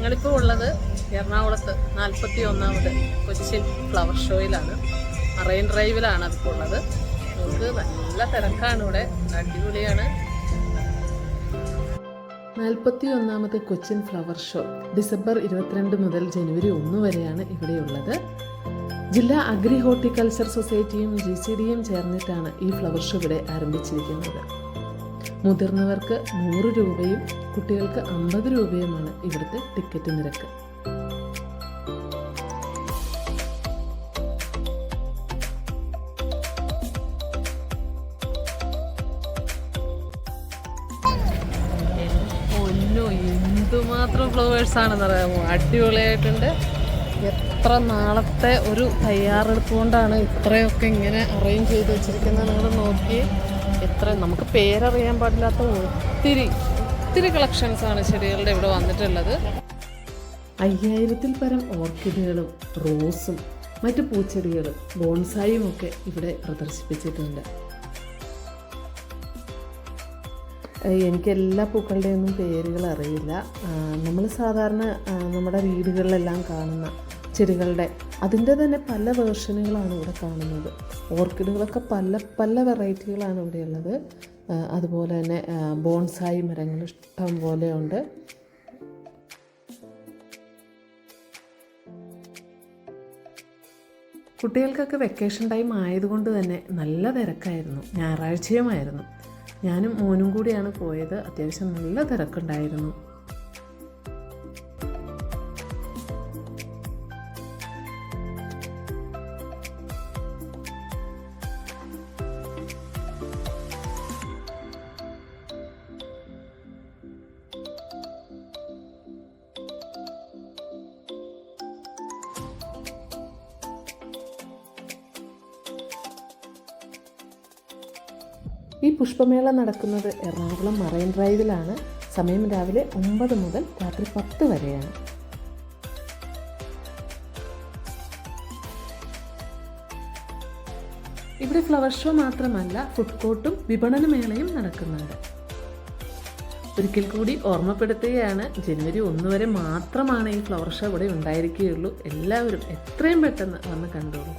ഞങ്ങളിപ്പോൾ ഉള്ളത് എറണാകുളത്ത് 41ാമത് കൊച്ചിൻ ഫ്ലവർ ഷോയിലാണ്. മറൈൻ ഡ്രൈവിലാണ് അതിപ്പോൾ ഉള്ളത്. നമുക്ക് നല്ല തിരക്കാണ് ഇവിടെ, അടിപൊളിയാണ്. 41ാമത് കൊച്ചിൻ ഫ്ലവർ ഷോ ഡിസംബർ 22 മുതൽ ജനുവരി 1 വരെയാണ് ഇവിടെയുള്ളത്. ജില്ലാ അഗ്രി ഹോർട്ടിക്കൾച്ചർ സൊസൈറ്റിയും GCDയും ചേർന്നിട്ടാണ് ഈ ഫ്ലവർ ഷോ ഇവിടെ ആരംഭിച്ചിരിക്കുന്നത്. മുതിർന്നവർക്ക് 100 രൂപയും കുട്ടികൾക്ക് 50 രൂപയുമാണ് ഇവിടുത്തെ ടിക്കറ്റ് നിരക്ക്. എന്തുമാത്രം ഫ്ലവേഴ്സ് ആണെന്ന് അറിയാമോ, അടിപൊളിയായിട്ടുണ്ട്. എത്ര നാളത്തെ ഒരു തയ്യാറെടുപ്പ് കൊണ്ടാണ് ഇത്രയൊക്കെ ഇങ്ങനെ അറേഞ്ച് ചെയ്ത് വെച്ചിരിക്കുന്നത്. നിങ്ങൾ നോക്കി, എത്ര നമുക്ക് പേരറിയാൻ പാടില്ലാത്ത ഒത്തിരി കളക്ഷൻസാണ് ചെടികളുടെ ഇവിടെ വന്നിട്ടുള്ളത്. 5000-ൽ പരം ഓർക്കിഡുകളും റോസും മറ്റു പൂച്ചെടികളും ബോൺസായും ഒക്കെ ഇവിടെ പ്രദർശിപ്പിച്ചിട്ടുണ്ട്. എനിക്ക് എല്ലാ പൂക്കളുടെയൊന്നും പേരുകൾ അറിയില്ല. നമ്മൾ സാധാരണ നമ്മുടെ വീടുകളിലെല്ലാം കാണുന്ന ചെടികളുടെ അതിൻ്റെ തന്നെ പല വേർഷനുകളാണ് ഇവിടെ കാണുന്നത്. ഓർക്കിഡുകളൊക്കെ പല വെറൈറ്റികളാണ് ഇവിടെയുള്ളത്. അതുപോലെ തന്നെ ബോൺസായി മരങ്ങൾ ഇഷ്ടം പോലെ ഉണ്ട്. കുട്ടികൾക്കൊക്കെ വെക്കേഷൻ ടൈം ആയതുകൊണ്ട് തന്നെ നല്ല തിരക്കായിരുന്നു. ഞായറാഴ്ചയുമായിരുന്നു. ഞാനും മോനും കൂടിയാണ് പോയത്. അത്യാവശ്യം നല്ല തിരക്കുണ്ടായിരുന്നു. ഈ പുഷ്പമേള നടക്കുന്നത് എറണാകുളം മറൈൻ ഡ്രൈവിലാണ്. സമയം രാവിലെ 9 മുതൽ രാത്രി 10 വരെയാണ്. ഇവിടെ ഫ്ലവർ ഷോ മാത്രമല്ല, ഫുഡ് കോർട്ടും വിപണന മേളയും നടക്കുന്നുണ്ട്. ഒരിക്കൽ കൂടി ഓർമ്മപ്പെടുത്തുകയാണ്, ജനുവരി 1 വരെ മാത്രമാണ് ഈ ഫ്ലവർ ഷോ ഇവിടെ ഉണ്ടായിരിക്കുകയുള്ളൂ. എല്ലാവരും എത്രയും പെട്ടെന്ന് വന്ന് കണ്ടോളൂ.